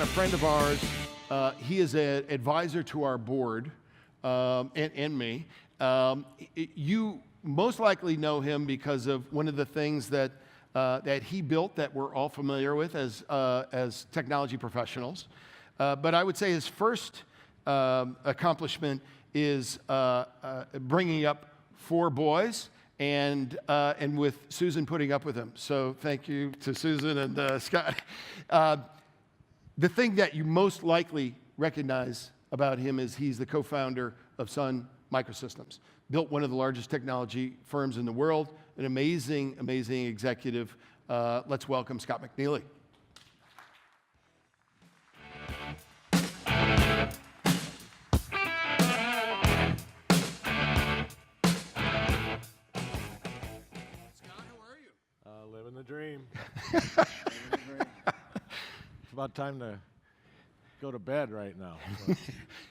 a friend of ours. He is an advisor to our board and me. You most likely know him because of one of the things that he built that we're all familiar with as technology professionals. But I would say his first accomplishment is bringing up 4 boys and with Susan putting up with him. So thank you to Susan and Scott. The thing that you most likely recognize about him is he's the co-founder of Sun Microsystems. Built one of the largest technology firms in the world, an amazing, amazing executive. Let's welcome Scott McNealy. Living the dream. Living the dream. It's about time to go to bed right now. So.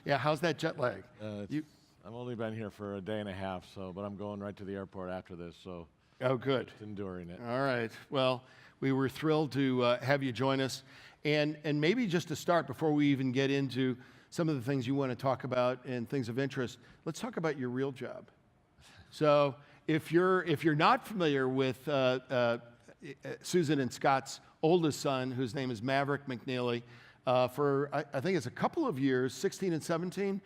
Yeah, how's that jet lag? I've only been here for a day and a half, but I'm going right to the airport after this, so. Oh, good. Just enduring it. All right. Well, we were thrilled to have you join us. And maybe just to start, before we even get into some of the things you want to talk about and things of interest, let's talk about your real job. So if you're not familiar with Susan and Scott's oldest son, whose name is Maverick McNealy, for I think it's a couple of years, 16 and 17,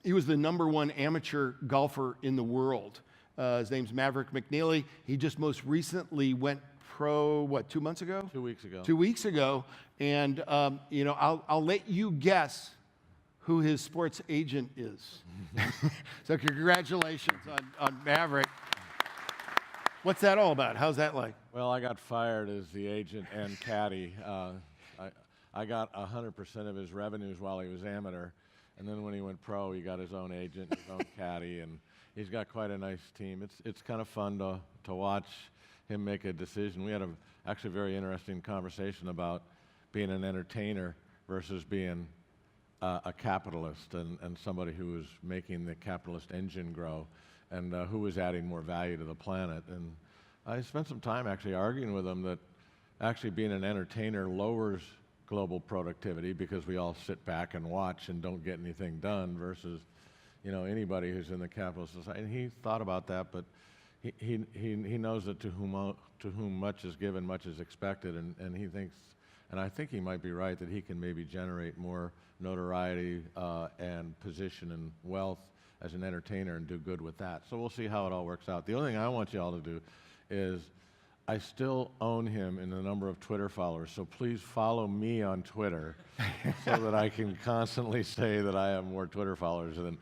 he was the #1 amateur golfer in the world. His name's Maverick McNealy. He just most recently went pro, 2 months ago? 2 weeks ago. 2 weeks ago. And, I'll let you guess who his sports agent is. So congratulations on Maverick. What's that all about? How's that like? Well, I got fired as the agent and caddy. I got 100% of his revenues while he was amateur. And then when he went pro, he got his own agent, his own caddy, and he's got quite a nice team. It's kind of fun to watch him make a decision. We had actually a very interesting conversation about being an entertainer versus being a capitalist and somebody who was making the capitalist engine grow and who was adding more value to the planet. And I spent some time actually arguing with him that actually being an entertainer lowers global productivity because we all sit back and watch and don't get anything done versus, anybody who's in the capitalist society. And he thought about that, but he knows that to whom much is given, much is expected, and he thinks, and I think he might be right, that he can maybe generate more notoriety and position and wealth as an entertainer and do good with that. So we'll see how it all works out. The only thing I want you all to do is I still own him in the number of Twitter followers, so please follow me on Twitter so that I can constantly say that I have more Twitter followers than...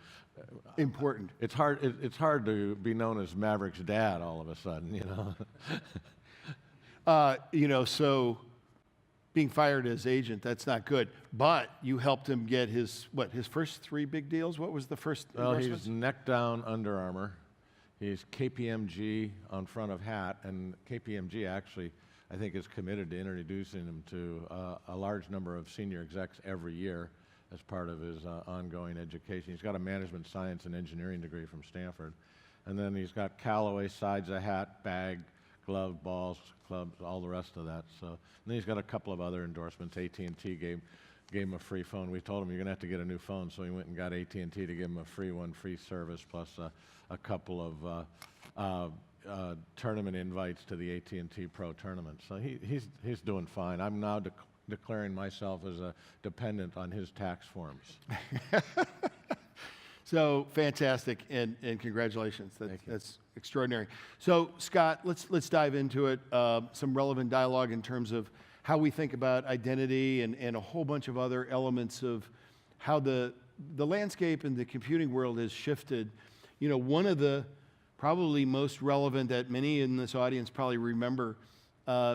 Important. It's hard to be known as Maverick's dad all of a sudden, So being fired as agent, that's not good. But you helped him get his first 3 big deals? What was the first? Well, he's neck down Under Armour. He's KPMG on front of hat, and KPMG actually, I think, is committed to introducing him to a large number of senior execs every year as part of his ongoing education. He's got a management science and engineering degree from Stanford. And then he's got Callaway, sides of hat, bag, glove, balls, clubs, all the rest of that. So, and then he's got a couple of other endorsements. AT&T gave him a free phone. We told him you're going to have to get a new phone, so he went and got AT&T to give him a free service plus a couple of tournament invites to the AT&T Pro Tournament. So he's doing fine. I'm now declaring myself as a dependent on his tax forms. So fantastic, and congratulations. That's extraordinary. So Scott, let's dive into it. Some relevant dialogue in terms of how we think about identity and a whole bunch of other elements of how the landscape in the computing world has shifted. One of the probably most relevant that many in this audience probably remember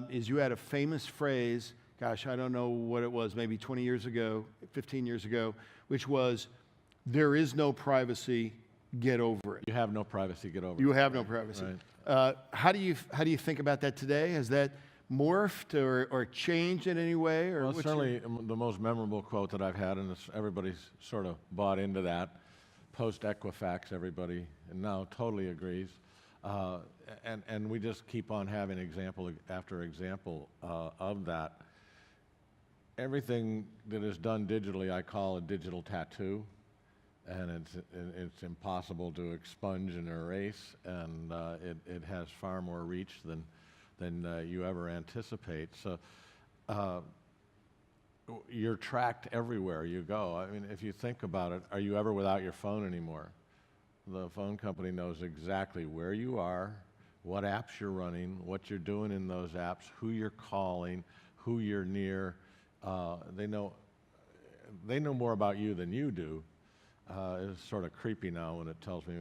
is you had a famous phrase, gosh, I don't know what it was, maybe 20 years ago, 15 years ago, which was, there is no privacy, get over it. You have no privacy, get over it. You have no privacy. Right. How do you think about that today? Has that morphed or changed in any way? Or well, certainly the most memorable quote that I've had, and everybody's sort of bought into that, post-Equifax, everybody now totally agrees. And we just keep on having example after example of that. everything that is done digitally I call a digital tattoo, and it's impossible to expunge and erase, and it has far more reach than you ever anticipate. So you're tracked everywhere you go. I mean, if you think about it, are you ever without your phone anymore? The phone company knows exactly where you are, what apps you're running, what you're doing in those apps, who you're calling, who you're near. They know more about you than you do. It's sort of creepy now when it tells me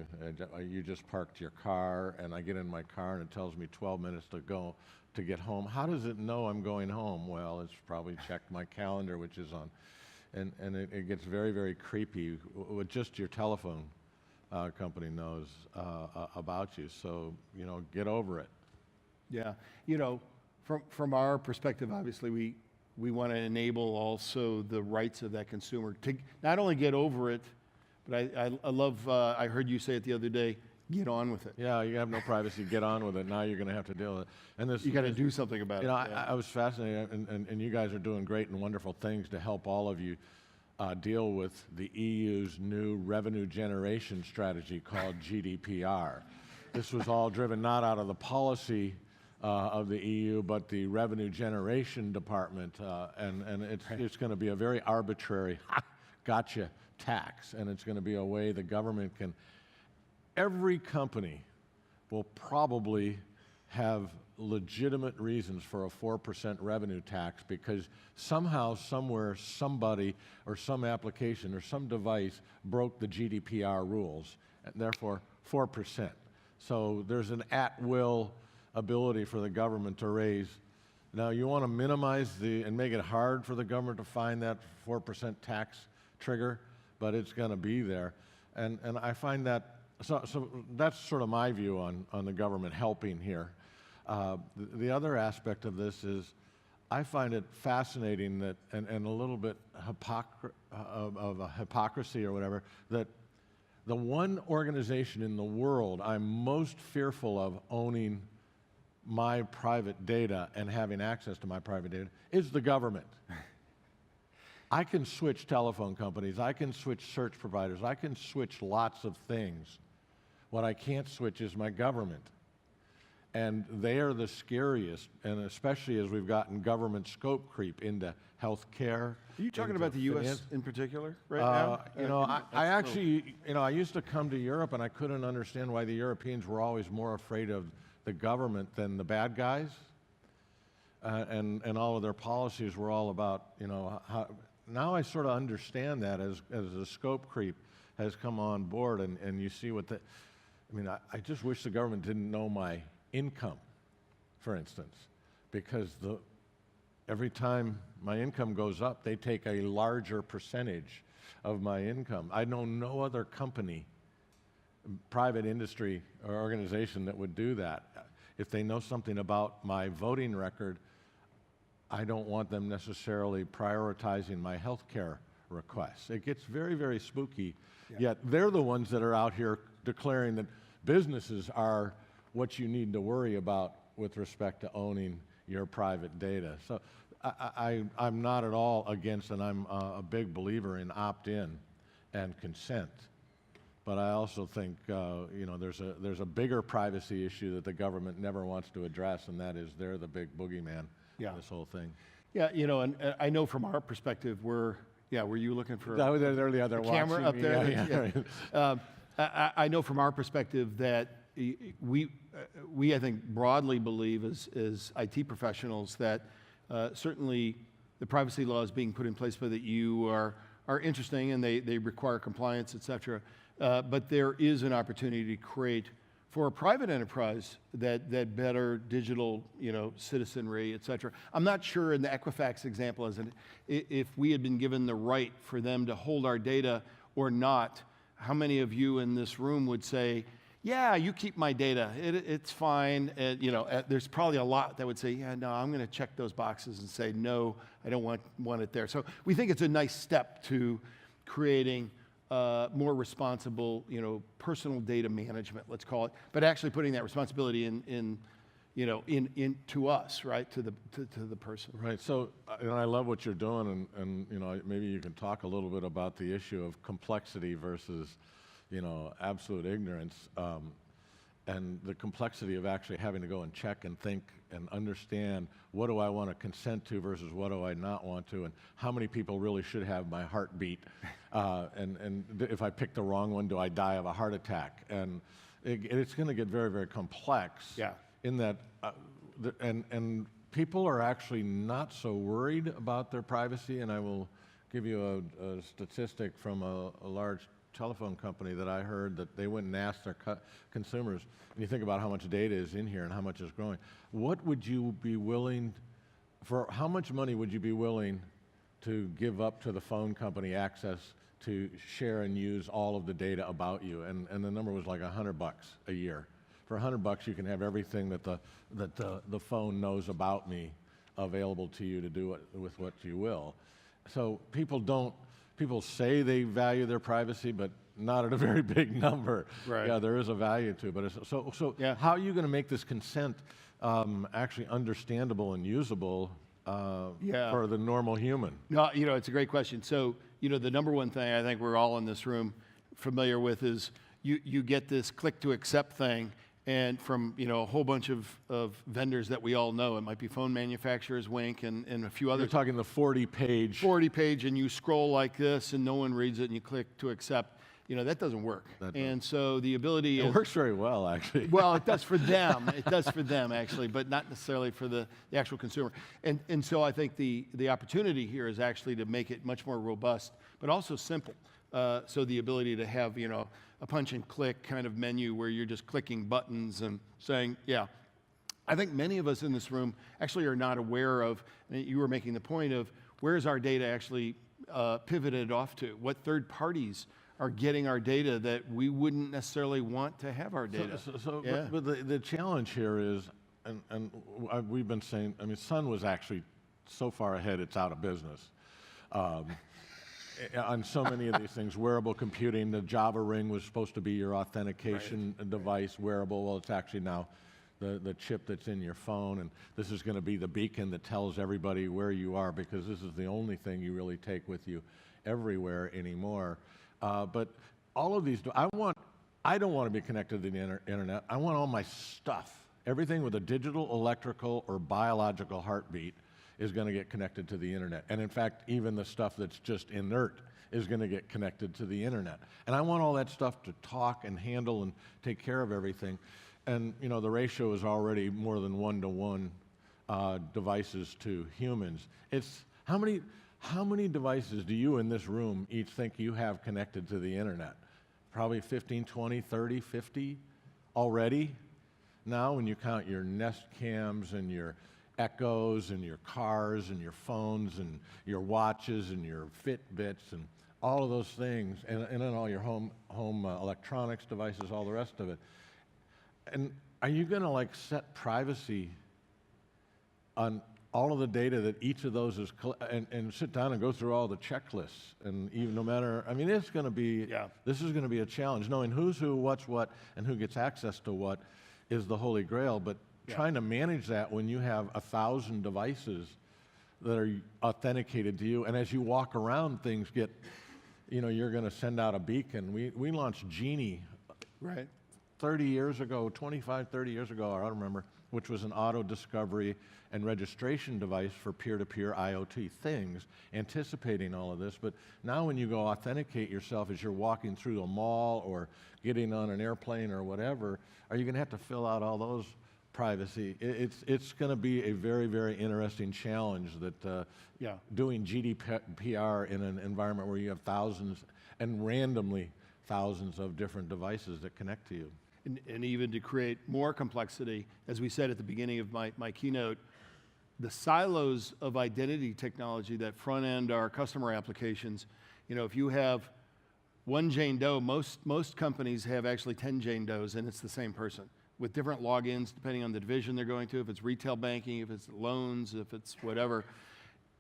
you just parked your car, and I get in my car and it tells me 12 minutes to go to get home. How does it know I'm going home? Well, it's probably checked my calendar, which is on, and it gets very, very creepy with just your telephone company knows about you. So, get over it. Yeah, from our perspective, obviously we want to enable also the rights of that consumer to not only get over it, but I love, I heard you say it the other day, get on with it. Yeah, you have no privacy, get on with it. Now you're going to have to deal with it. And You got to do something about it. I was fascinated, and you guys are doing great and wonderful things to help all of you deal with the EU's new revenue generation strategy called GDPR. This was all driven not out of the policy of the EU, but the revenue generation department, and it's going to be a very arbitrary gotcha tax, and it's going to be a way the government can. Every company will probably have legitimate reasons for a 4% revenue tax because somehow, somewhere, somebody or some application or some device broke the GDPR rules, and therefore 4%. So there's an at-will ability for the government to raise. Now you want to minimize and make it hard for the government to find that 4% tax trigger, but it's going to be there. And I find that, so that's sort of my view on the government helping here. The other aspect of this is I find it fascinating that, and a little bit of a hypocrisy or whatever, that the one organization in the world I'm most fearful of owning my private data and having access to my private data is the government. I can switch telephone companies, I can switch search providers, I can switch lots of things. What I can't switch is my government. And they are the scariest, and especially as we've gotten government scope creep into health care. Are you talking about the U.S. in particular right now? I actually, I used to come to Europe and I couldn't understand why the Europeans were always more afraid of the government than the bad guys. And all of their policies were all about, how. Now I sort of understand that as the scope creep has come on board, and you see what I just wish the government didn't know my income, for instance, because every time my income goes up, they take a larger percentage of my income. I know no other company, private industry or organization that would do that. If they know something about my voting record, I don't want them necessarily prioritizing my health care requests. It gets very, very spooky, yet they're the ones that are out here declaring that businesses are what you need to worry about with respect to owning your private data. So I'm not at all against, and I'm a big believer in opt-in and consent. But I also think there's a bigger privacy issue that the government never wants to address, and that is they're the big boogeyman. Yeah. This whole thing. Yeah, and I know from our perspective, were you looking for they're the other camera up there? Yeah. I know from our perspective that we I think broadly believe as IT professionals that certainly the privacy laws being put in place by the EU are interesting, and they require compliance, et cetera. But there is an opportunity to create for a private enterprise that better digital, citizenry, et cetera. I'm not sure in the Equifax example, if we had been given the right for them to hold our data or not, how many of you in this room would say, yeah, you keep my data, it's fine. There's probably a lot that would say, yeah, no, I'm going to check those boxes and say, no, I don't want it there. So we think it's a nice step to creating more responsible, personal data management, let's call it, but actually putting that responsibility in to us, right, to the person. Right. So, and I love what you're doing, and maybe you can talk a little bit about the issue of complexity versus, absolute ignorance, and the complexity of actually having to go and check and think and understand what do I want to consent to versus what do I not want to, and how many people really should have my heartbeat, and if I pick the wrong one, do I die of a heart attack? And it's going to get very, very complex. Yeah. In that, and people are actually not so worried about their privacy. And I will give you a statistic from a large telephone company that I heard that they went and asked their consumers, and you think about how much data is in here and how much is growing. What would you be willing, for how much money would you be willing to give up to the phone company access to share and use all of the data about you? And the number was like $100 a year. For $100, you can have everything that the phone knows about me available to you to do with what you will. So people say they value their privacy, but not at a very big number. Right. Yeah, there is a value to it. But Yeah. How are you going to make this consent actually understandable and usable for the normal human? No, it's a great question. So, the number one thing I think we're all in this room familiar with is you get this click to accept thing, and from a whole bunch of vendors that we all know. It might be phone manufacturers, Wink, and a few others. You're talking the 40-page. 40-page, and you scroll like this, and no one reads it, and you click to accept. That doesn't work. And so the ability It works very well, actually. Well, it does for them. It does for them, actually, but not necessarily for the actual consumer. And so I think the opportunity here is actually to make it much more robust, but also simple. So the ability to have, a punch and click kind of menu where you're just clicking buttons and saying, yeah. I think many of us in this room actually are not aware of, and you were making the point of, where's our data actually pivoted off to? What third parties are getting our data that we wouldn't necessarily want to have our data? Yeah. But the challenge here is, and we've been saying, Sun was actually so far ahead it's out of business. On so many of these things, wearable computing, the Java Ring was supposed to be your authentication device, wearable. Well, it's actually now the chip that's in your phone, and this is going to be the beacon that tells everybody where you are, because this is the only thing you really take with you everywhere anymore. But all of these, I don't want to be connected to the internet. I want all my stuff, everything with a digital, electrical, or biological heartbeat is going to get connected to the internet. And in fact, even the stuff that's just inert is going to get connected to the internet. And I want all that stuff to talk and handle and take care of everything. And the ratio is already more than 1-to-1 devices to humans. It's how many devices do you in this room each think you have connected to the internet? Probably 15, 20, 30, 50 already. Now when you count your Nest Cams and your Echoes and your cars and your phones and your watches and your Fitbits and all of those things, and then all your home electronics devices, all the rest of it. And are you going to set privacy on all of the data that each of those is, and sit down and go through all the checklists, and even no matter, it's going to be, this is going to be a challenge. Knowing who's who, what's what, and who gets access to what is the holy grail, but trying to manage that when you have 1,000 devices that are authenticated to you, and as you walk around, things get, you're going to send out a beacon. We launched Genie 30 years ago, 25, 30 years ago, I don't remember, which was an auto discovery and registration device for peer-to-peer IoT things, anticipating all of this. But now when you go authenticate yourself as you're walking through a mall or getting on an airplane or whatever, are you going to have to fill out all those privacy? It's going to be a very, very interesting challenge that doing GDPR in an environment where you have thousands and randomly thousands of different devices that connect to you. And even to create more complexity, as we said at the beginning of my keynote, the silos of identity technology that front end our customer applications, if you have one Jane Doe, most companies have actually 10 Jane Does, and it's the same person, with different logins depending on the division they're going to, if it's retail banking, if it's loans, if it's whatever.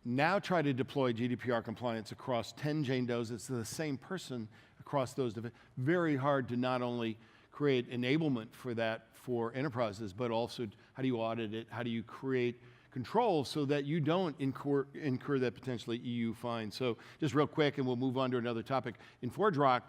Now try to deploy GDPR compliance across 10 Jane Does. It's the same person across those. Very hard to not only create enablement for that for enterprises, but also how do you audit it? How do you create controls so that you don't incur that potentially EU fine? So just real quick, and we'll move on to another topic. In ForgeRock,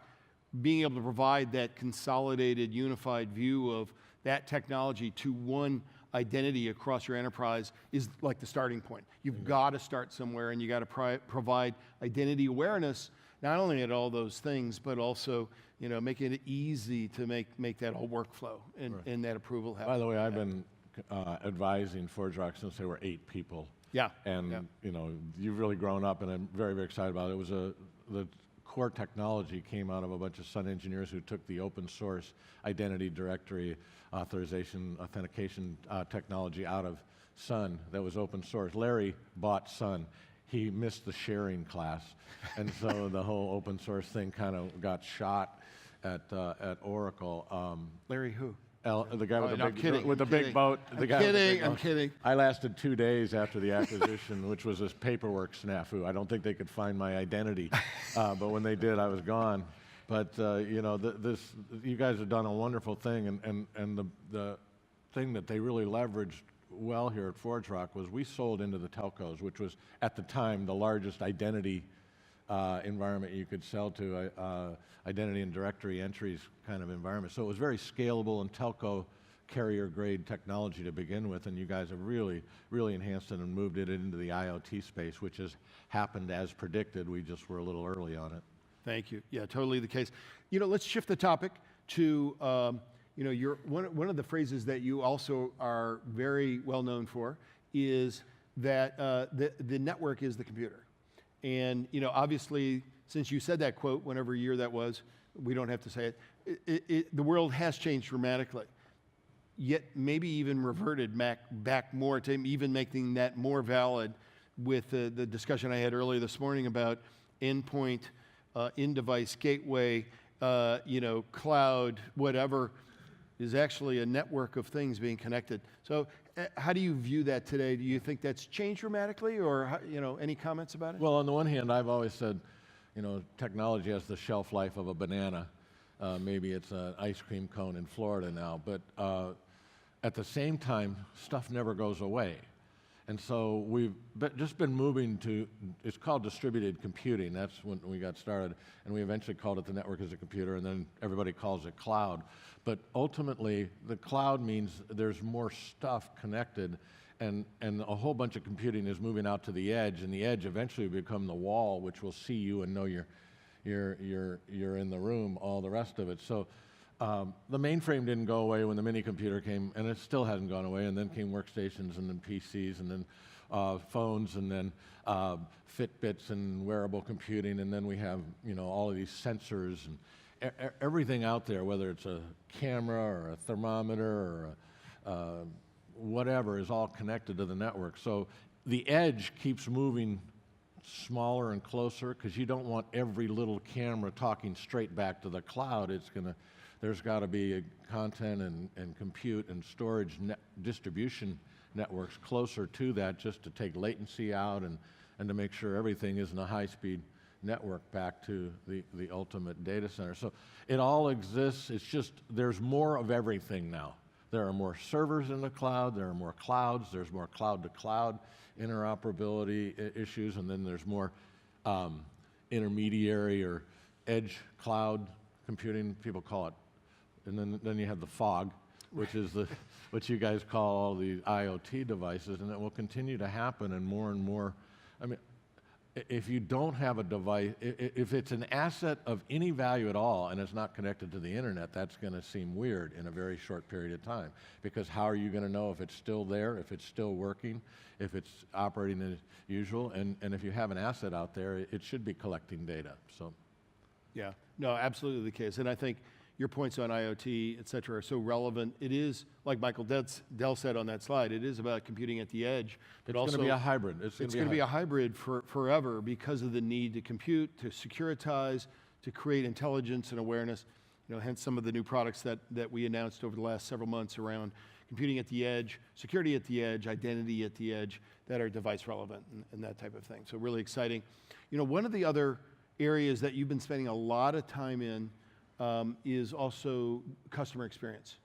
being able to provide that consolidated, unified view of that technology to one identity across your enterprise is like the starting point. You've got to start somewhere, and you got to provide identity awareness, not only at all those things, but also making it easy to make that whole workflow and that approval happen. By the way, I've been advising ForgeRock since they were 8 people. Yeah. And you've really grown up, and I'm very, very excited about it. It was the core technology came out of a bunch of Sun engineers who took the open source identity directory authorization authentication technology out of Sun that was open source. Larry bought Sun. He missed the sharing class, and so the whole open source thing kind of got shot at Oracle. Larry who? The guy with the big boat. I'm kidding. I lasted 2 days after the acquisition, which was this paperwork snafu. I don't think they could find my identity, but when they did, I was gone. But you guys have done a wonderful thing, and the thing that they really leveraged well here at ForgeRock was we sold into the telcos, which was at the time the largest identity environment you could sell to, identity and directory entries kind of environment. So it was very scalable and telco carrier grade technology to begin with, and you guys have really, really enhanced it and moved it into the IoT space, which has happened as predicted. We just were a little early on it. Thank you. Yeah, totally the case. Let's shift the topic to, one of the phrases that you also are very well known for is that the network is the computer. And, obviously, since you said that quote, whatever year that was, we don't have to say it, the world has changed dramatically, yet maybe even reverted back more to even making that more valid with the discussion I had earlier this morning about endpoint, in-device gateway, cloud, whatever, is actually a network of things being connected. So how do you view that today? Do you think that's changed dramatically, or any comments about it? Well, on the one hand, I've always said, technology has the shelf life of a banana. Maybe it's an ice cream cone in Florida now, but at the same time, stuff never goes away. And so we've just been moving to, it's called distributed computing. That's when we got started. And we eventually called it the network as a computer, and then everybody calls it cloud. But ultimately, the cloud means there's more stuff connected, and a whole bunch of computing is moving out to the edge, and the edge eventually will become the wall, which will see you and know you're in the room, all the rest of it. So the mainframe didn't go away when the mini computer came, and it still hasn't gone away, and then came workstations, and then PCs, and then phones, and then Fitbits and wearable computing, and then we have all of these sensors and everything out there, whether it's a camera or a thermometer or whatever, is all connected to the network. So the edge keeps moving smaller and closer because you don't want every little camera talking straight back to the cloud. There's got to be content and compute and storage distribution networks closer to that, just to take latency out and to make sure everything is in a high-speed network back to the ultimate data center. So it all exists. It's just there's more of everything now. There are more servers in the cloud. There are more clouds. There's more cloud-to-cloud interoperability issues, and then there's more intermediary or edge cloud computing, people call it. And then you have the fog, which is what you guys call all the IoT devices, and it will continue to happen, and more. I mean, if you don't have a device, if it's an asset of any value at all and it's not connected to the internet, that's going to seem weird in a very short period of time. Because how are you going to know if it's still there, if it's still working, if it's operating as usual? And if you have an asset out there, it should be collecting data. So, yeah, no, absolutely the case. And I think your points on IoT, et cetera, are so relevant. It is, like Michael Dell said on that slide, it is about computing at the edge. But it's going to be a hybrid. It's going to be a hybrid forever because of the need to compute, to securitize, to create intelligence and awareness. Hence some of the new products that we announced over the last several months around computing at the edge, security at the edge, identity at the edge, that are device relevant and that type of thing. So really exciting. One of the other areas that you've been spending a lot of time in is also customer experience.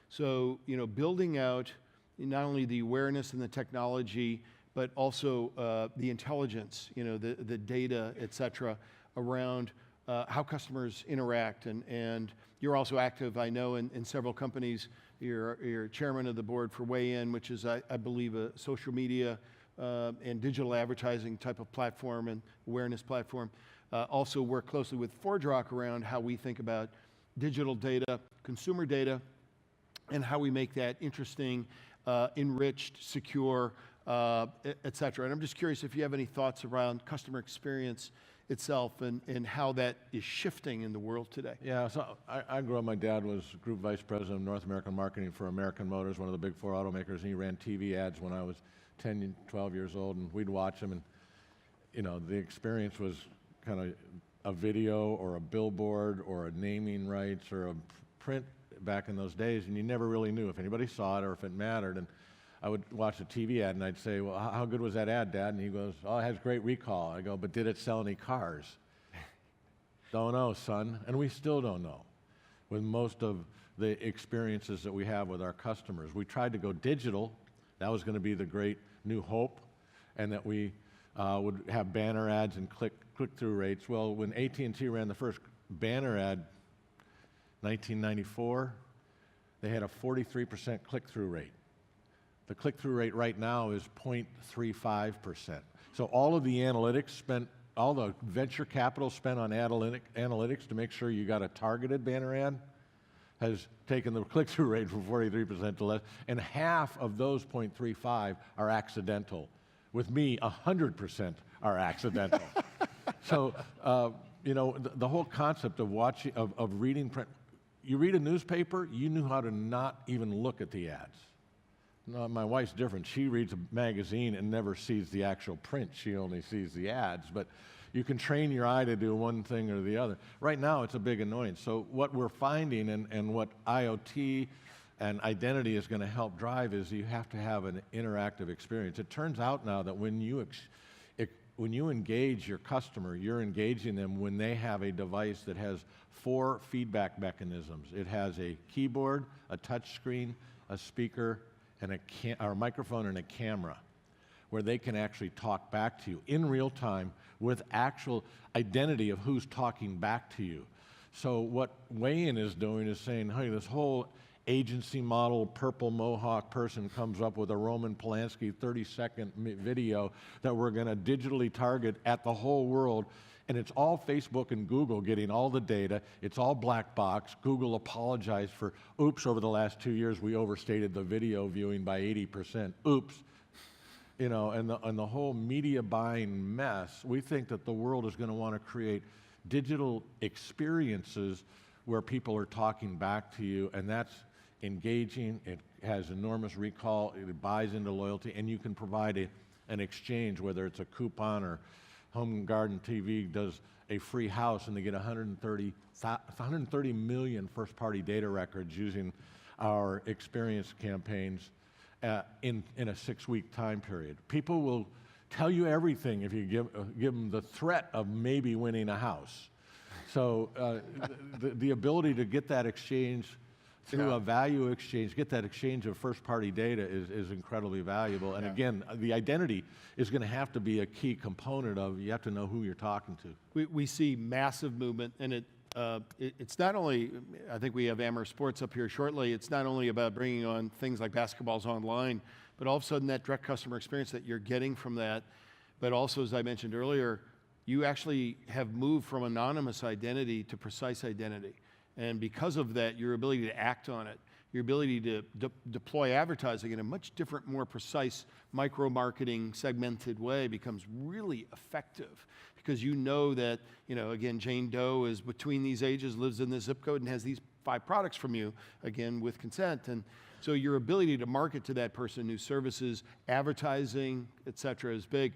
So, building out not only the awareness and the technology, but also the intelligence, the data, et cetera, around how customers interact. And you're also active, I know, in several companies. You're chairman of the board for Weigh In, which is, I believe, a social media and digital advertising type of platform and awareness platform. Also work closely with ForgeRock around how we think about digital data, consumer data, and how we make that interesting, enriched, secure, et cetera. And I'm just curious if you have any thoughts around customer experience itself and how that is shifting in the world today. Yeah, so I grew up, my dad was Group Vice President of North American Marketing for American Motors, one of the big four automakers, and he ran TV ads when I was 10, 12 years old, and we'd watch them, and the experience was kind of a video or a billboard or a naming rights or a print back in those days, and you never really knew if anybody saw it or if it mattered. And I would watch a TV ad and I'd say, well, how good was that ad, Dad? And he goes, oh, it has great recall. I go, but did it sell any cars? Don't know, son. And we still don't know with most of the experiences that we have with our customers. We tried to go digital. That was going to be the great new hope, and that we would have banner ads and click-through rates. Well, when AT&T ran the first banner ad, 1994, they had a 43% click-through rate. The click-through rate right now is 0.35%. So all of the analytics spent, all the venture capital spent on analytics to make sure you got a targeted banner ad has taken the click-through rate from 43% to less, and half of those 0.35 are accidental. With me, 100% are accidental. So, the whole concept of watching, of reading print, you read a newspaper, you knew how to not even look at the ads. No, my wife's different. She reads a magazine and never sees the actual print. She only sees the ads. But you can train your eye to do one thing or the other. Right now, it's a big annoyance. So what we're finding and what IoT and identity is going to help drive is you have to have an interactive experience. It turns out now that when you engage your customer, you're engaging them when they have a device that has 4 feedback mechanisms. It has a keyboard, a touch screen, a speaker, and a microphone and a camera, where they can actually talk back to you in real time with actual identity of who's talking back to you. So what Weigh In is doing is saying, hey, this whole agency model purple mohawk person comes up with a Roman Polanski 30-second video that we're going to digitally target at the whole world. And it's all Facebook and Google getting all the data. It's all black box. Google apologized for, oops, over the last 2 years, we overstated the video viewing by 80%. Oops. And the whole media buying mess, we think that the world is going to want to create digital experiences where people are talking back to you, and that's engaging. It has enormous recall. It buys into loyalty, and you can provide an exchange, whether it's a coupon or Home and Garden TV does a free house, and they get 130 million first-party data records using our experience campaigns in a 6-week time period. People will tell you everything if you give them the threat of maybe winning a house. So the ability to get that exchange through a value exchange, get that exchange of first-party data is incredibly valuable. And again, the identity is going to have to be a key component of, you have to know who you're talking to. We see massive movement, and it's not only, I think we have Amherst Sports up here shortly, it's not only about bringing on things like basketballs online, but all of a sudden that direct customer experience that you're getting from that, but also, as I mentioned earlier, you actually have moved from anonymous identity to precise identity. And because of that, your ability to act on it, your ability to deploy advertising in a much different, more precise micro-marketing segmented way becomes really effective, because you know that, again, Jane Doe is between these ages, lives in this zip code, and has these 5 products from you, again, with consent. And so your ability to market to that person new services, advertising, et cetera, is big.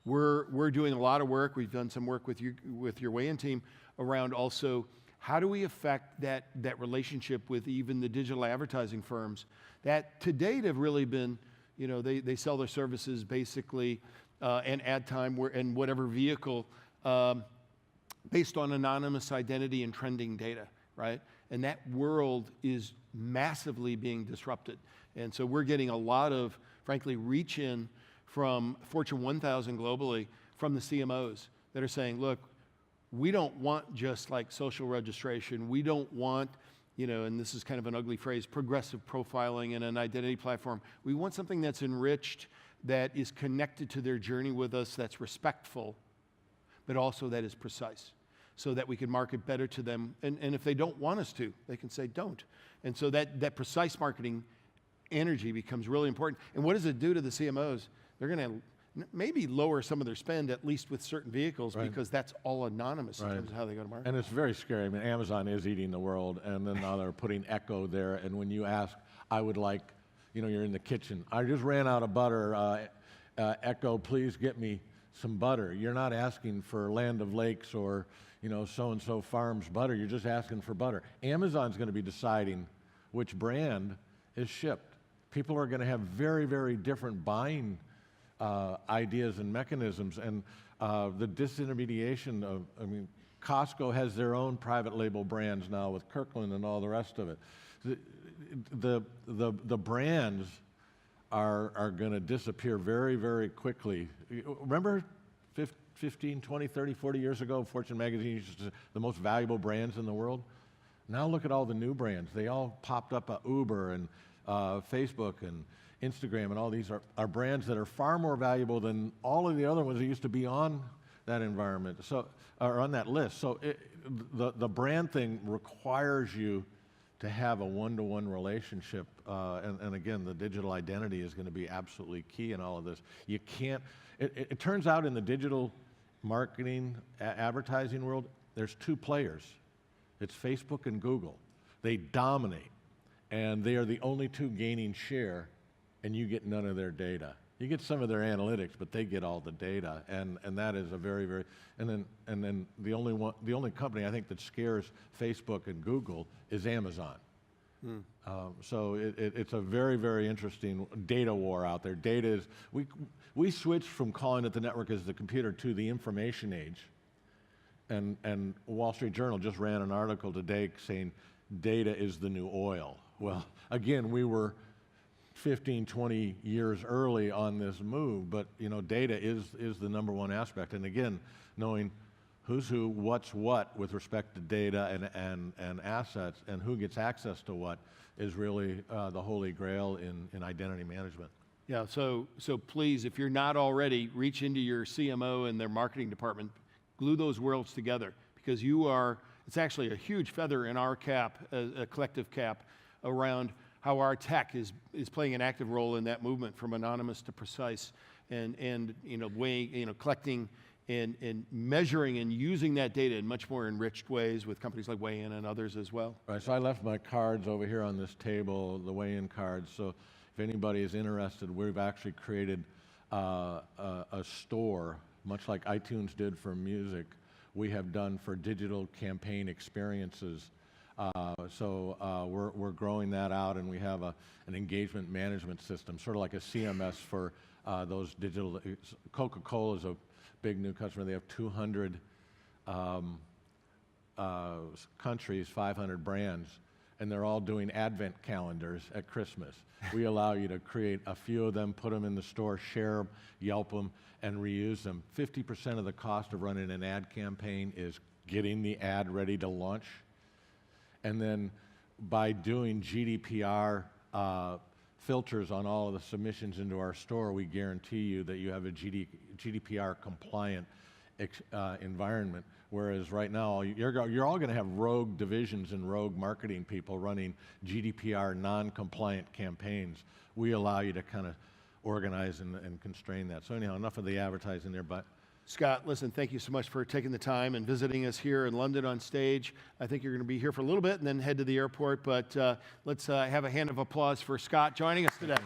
We're doing a lot of work. We've done some work with your Weigh In team around also how do we affect that relationship with even the digital advertising firms that to date have really been, they sell their services basically and ad time and whatever vehicle based on anonymous identity and trending data. right? And that world is massively being disrupted. And so we're getting a lot of, frankly, reach in from Fortune 1000 globally from the CMOs that are saying, look, we don't want just like social registration. We don't want, and this is kind of an ugly phrase, progressive profiling in an identity platform. We want something that's enriched, that is connected to their journey with us, that's respectful, but also that is precise, so that we can market better to them. And if they don't want us to, they can say don't. And so that precise marketing energy becomes really important. And what does it do to the CMOs? They're going to maybe lower some of their spend, at least with certain vehicles, because that's all anonymous in terms of how they go to market. And it's very scary. I mean, Amazon is eating the world, and then now they're putting Echo there. And when you ask, I would like, you're in the kitchen. I just ran out of butter. Echo, please get me some butter. You're not asking for Land of Lakes or, so-and-so Farms butter. You're just asking for butter. Amazon's going to be deciding which brand is shipped. People are going to have very, very different buying ideas and mechanisms, and the disintermediation of, Costco has their own private label brands now with Kirkland and all the rest of it. The brands are going to disappear very, very quickly. Remember 15, 20, 30, 40 years ago, Fortune magazine used to say the most valuable brands in the world? Now look at all the new brands. They all popped up at Uber and Facebook and Instagram, and all these are brands that are far more valuable than all of the other ones that used to be on that environment, or on that list. So the brand thing requires you to have a one-to-one relationship, and again, the digital identity is going to be absolutely key in all of this. You can't. It turns out in the digital marketing, advertising world, there's two players. It's Facebook and Google. They dominate, and they are the only two gaining share, and you get none of their data. You get some of their analytics, but they get all the data, and that is a very, very, and then the only company I think that scares Facebook and Google is Amazon. So it's a very, very interesting data war out there. Data is, we switched from calling it the network as the computer to the information age. And Wall Street Journal just ran an article today saying data is the new oil. Well, again, we were 15, 20 years early on this move, but data is the number one aspect. And again, knowing who's who, what's what with respect to data and assets, and who gets access to what is really the holy grail in identity management. Yeah, so please, if you're not already, reach into your CMO and their marketing department, glue those worlds together, because it's actually a huge feather in our cap, a collective cap, around how our tech is playing an active role in that movement from anonymous to precise, and collecting and measuring and using that data in much more enriched ways with companies like Weigh-In and others as well. Right, so I left my cards over here on this table, the Weigh-In cards, so if anybody is interested, we've actually created a store, much like iTunes did for music, we have done for digital campaign experiences. So we're growing that out, and we have an engagement management system, sort of like a CMS for those digital. Coca-Cola is a big new customer. They have 200 countries, 500 brands, and they're all doing advent calendars at Christmas. We allow you to create a few of them, put them in the store, share them, Yelp them, and reuse them. 50% of the cost of running an ad campaign is getting the ad ready to launch. And then by doing GDPR filters on all of the submissions into our store, we guarantee you that you have a GDPR compliant environment. Whereas right now, you're all going to have rogue divisions and rogue marketing people running GDPR non-compliant campaigns. We allow you to kind of organize and constrain that. So anyhow, enough of the advertising there, but Scott, listen, thank you so much for taking the time and visiting us here in London on stage. I think you're going to be here for a little bit and then head to the airport, but let's have a hand of applause for Scott joining us today.